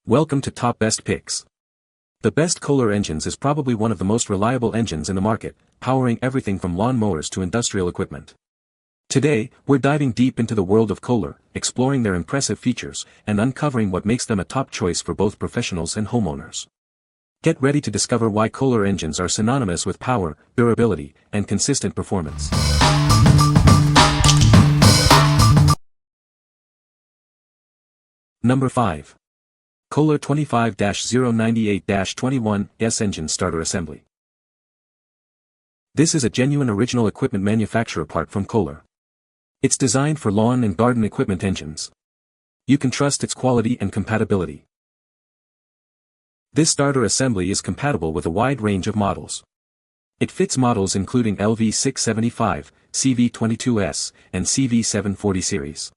Welcome to Top Best Picks. The best Kohler engines is probably one of the most reliable engines in the market, powering everything from lawn mowers to industrial equipment. Today, we're diving deep into the world of Kohler, exploring their impressive features, and uncovering what makes them a top choice for both professionals and homeowners. Get ready to discover why Kohler engines are synonymous with power, durability, and consistent performance. Number 5. Kohler 25-098-21S Engine Starter Assembly. This is a genuine original equipment manufacturer part from Kohler. It's designed for lawn and garden equipment engines. You can trust its quality and compatibility. This starter assembly is compatible with a wide range of models. It fits models including LV675, CV22S, and CV740 series.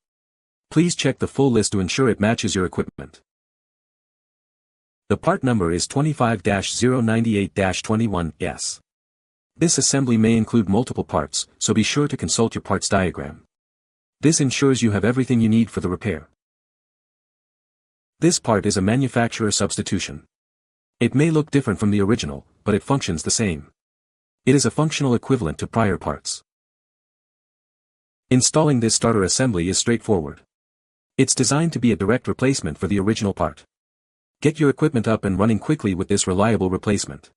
Please check the full list to ensure it matches your equipment. The part number is 25-098-21S. This assembly may include multiple parts, so be sure to consult your parts diagram. This ensures you have everything you need for the repair. This part is a manufacturer substitution. It may look different from the original, but it functions the same. It is a functional equivalent to prior parts. Installing this starter assembly is straightforward. It's designed to be a direct replacement for the original part. Get your equipment up and running quickly with this reliable replacement.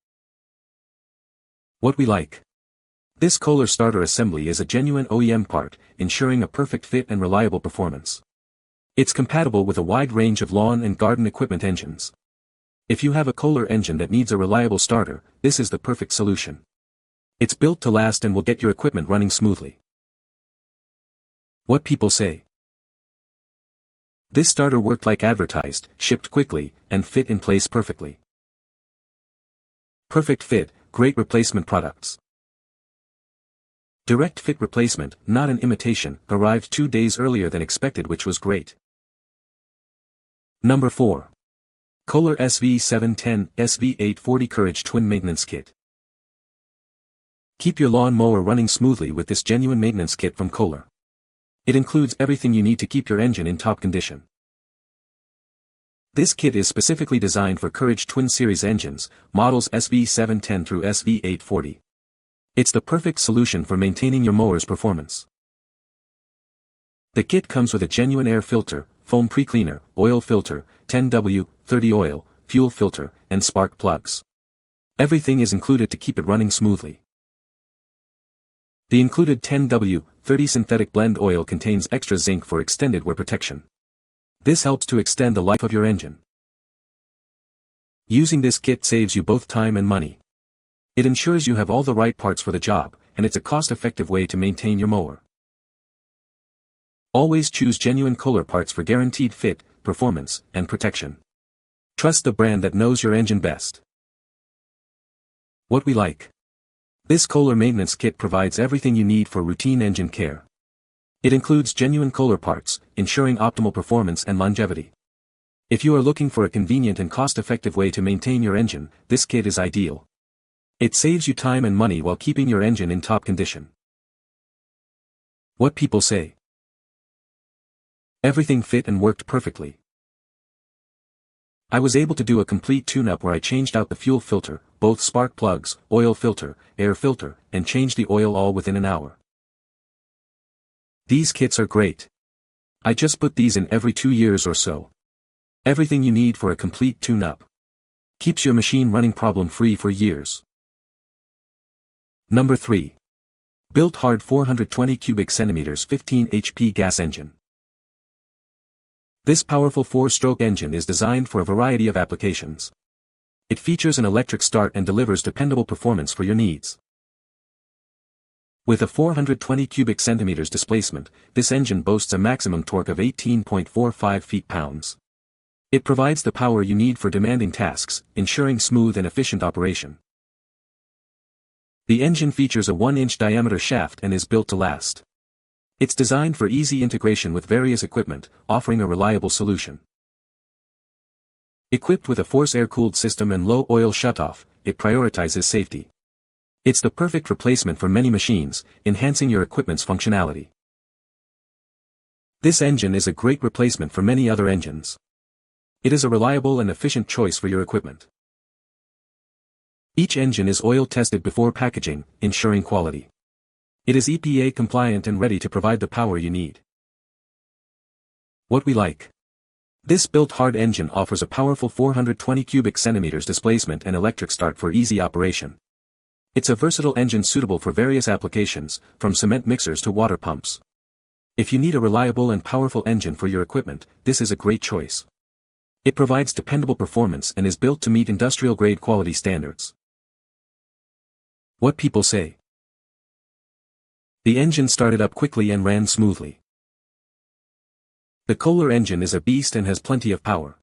What we like. This Kohler starter assembly is a genuine OEM part, ensuring a perfect fit and reliable performance. It's compatible with a wide range of lawn and garden equipment engines. If you have a Kohler engine that needs a reliable starter, this is the perfect solution. It's built to last and will get your equipment running smoothly. What people say. This starter worked like advertised, shipped quickly, and fit in place perfectly. Perfect fit, great replacement products. Direct fit replacement, not an imitation, arrived 2 days earlier than expected, which was great. Number 4. Kohler SV710 SV840 Courage Twin Maintenance Kit. Keep your lawn mower running smoothly with this genuine maintenance kit from Kohler. It includes everything you need to keep your engine in top condition. This kit is specifically designed for Courage Twin Series engines, models SV710 through SV840. It's the perfect solution for maintaining your mower's performance. The kit comes with a genuine air filter, foam pre-cleaner, oil filter, 10W, 30 oil, fuel filter, and spark plugs. Everything is included to keep it running smoothly. The included 10W, 30 synthetic blend oil contains extra zinc for extended wear protection. This helps to extend the life of your engine. Using this kit saves you both time and money. It ensures you have all the right parts for the job, and it's a cost-effective way to maintain your mower. Always choose genuine Kohler parts for guaranteed fit, performance, and protection. Trust the brand that knows your engine best. What we like. This Kohler maintenance kit provides everything you need for routine engine care. It includes genuine Kohler parts, ensuring optimal performance and longevity. If you are looking for a convenient and cost-effective way to maintain your engine, this kit is ideal. It saves you time and money while keeping your engine in top condition. What people say. Everything fit and worked perfectly. I was able to do a complete tune-up where I changed out the fuel filter, both spark plugs, oil filter, air filter, and changed the oil all within an hour. These kits are great. I just put these in every 2 years or so. Everything you need for a complete tune-up. Keeps your machine running problem-free for years. Number 3. BILT Hard 420 cubic centimeters 15 HP gas engine. This powerful 4-stroke engine is designed for a variety of applications. It features an electric start and delivers dependable performance for your needs. With a 420 cubic centimeters displacement, this engine boasts a maximum torque of 18.45 feet-pounds. It provides the power you need for demanding tasks, ensuring smooth and efficient operation. The engine features a 1-inch diameter shaft and is built to last. It's designed for easy integration with various equipment, offering a reliable solution. Equipped with a force air-cooled system and low oil shutoff, it prioritizes safety. It's the perfect replacement for many machines, enhancing your equipment's functionality. This engine is a great replacement for many other engines. It is a reliable and efficient choice for your equipment. Each engine is oil tested before packaging, ensuring quality. It is EPA compliant and ready to provide the power you need. What we like. This BILT hard engine offers a powerful 420 cubic centimeters displacement and electric start for easy operation. It's a versatile engine suitable for various applications, from cement mixers to water pumps. If you need a reliable and powerful engine for your equipment, this is a great choice. It provides dependable performance and is built to meet industrial-grade quality standards. What people say. The engine started up quickly and ran smoothly. The Kohler engine is a beast and has plenty of power.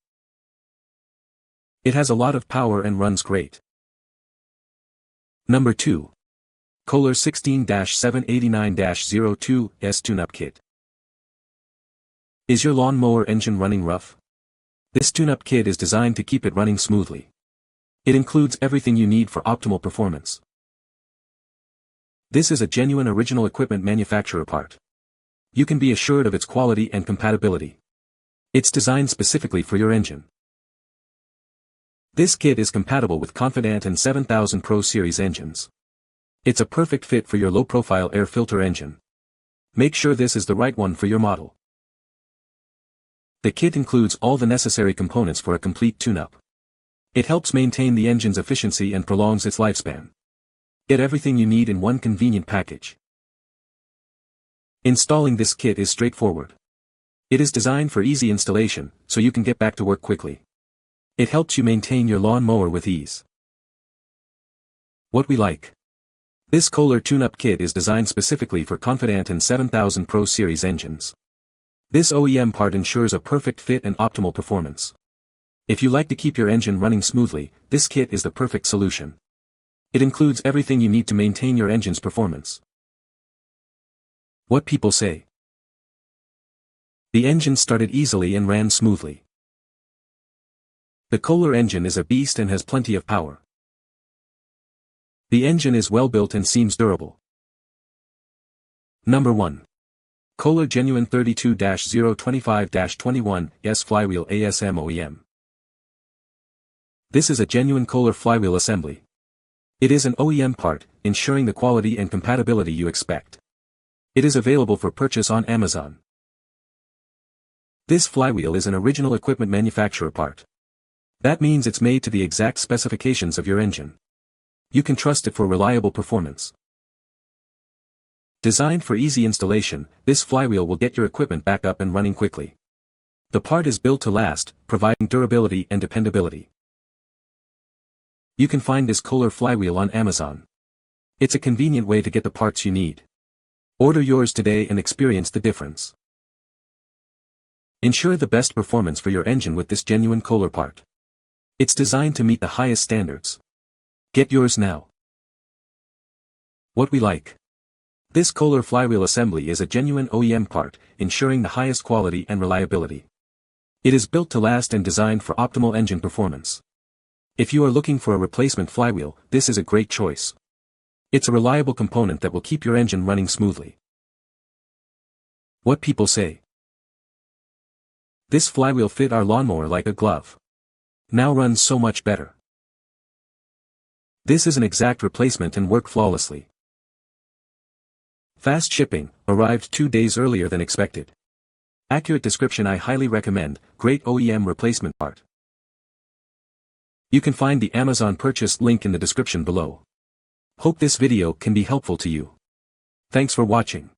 It has a lot of power and runs great. Number 2. Kohler 16-789-02S Tune-Up Kit. Is your lawnmower engine running rough? This tune-up kit is designed to keep it running smoothly. It includes everything you need for optimal performance. This is a genuine original equipment manufacturer part. You can be assured of its quality and compatibility. It's designed specifically for your engine. This kit is compatible with Confidant and 7000 Pro Series engines. It's a perfect fit for your low-profile air filter engine. Make sure this is the right one for your model. The kit includes all the necessary components for a complete tune-up. It helps maintain the engine's efficiency and prolongs its lifespan. Get everything you need in one convenient package. Installing this kit is straightforward. It is designed for easy installation, so you can get back to work quickly. It helps you maintain your lawn mower with ease. What we like. This Kohler tune-up kit is designed specifically for Confidant and 7000 Pro Series engines. This OEM part ensures a perfect fit and optimal performance. If you like to keep your engine running smoothly, this kit is the perfect solution. It includes everything you need to maintain your engine's performance. What people say. The engine started easily and ran smoothly. The Kohler engine is a beast and has plenty of power. The engine is well built and seems durable. Number 1. Kohler Genuine 32-025-21S Flywheel ASM OEM. This is a genuine Kohler flywheel assembly. It is an OEM part, ensuring the quality and compatibility you expect. It is available for purchase on Amazon. This flywheel is an original equipment manufacturer part. That means it's made to the exact specifications of your engine. You can trust it for reliable performance. Designed for easy installation, this flywheel will get your equipment back up and running quickly. The part is built to last, providing durability and dependability. You can find this Kohler flywheel on Amazon. It's a convenient way to get the parts you need. Order yours today and experience the difference. Ensure the best performance for your engine with this genuine Kohler part. It's designed to meet the highest standards. Get yours now. What we like. This Kohler flywheel assembly is a genuine OEM part, ensuring the highest quality and reliability. It is built to last and designed for optimal engine performance. If you are looking for a replacement flywheel, this is a great choice. It's a reliable component that will keep your engine running smoothly. What people say. This flywheel fit our lawnmower like a glove. Now runs so much better. This is an exact replacement and work flawlessly. Fast shipping, arrived 2 days earlier than expected. Accurate description. I highly recommend, great OEM replacement part. You can find the Amazon purchase link in the description below. Hope this video can be helpful to you. Thanks for watching.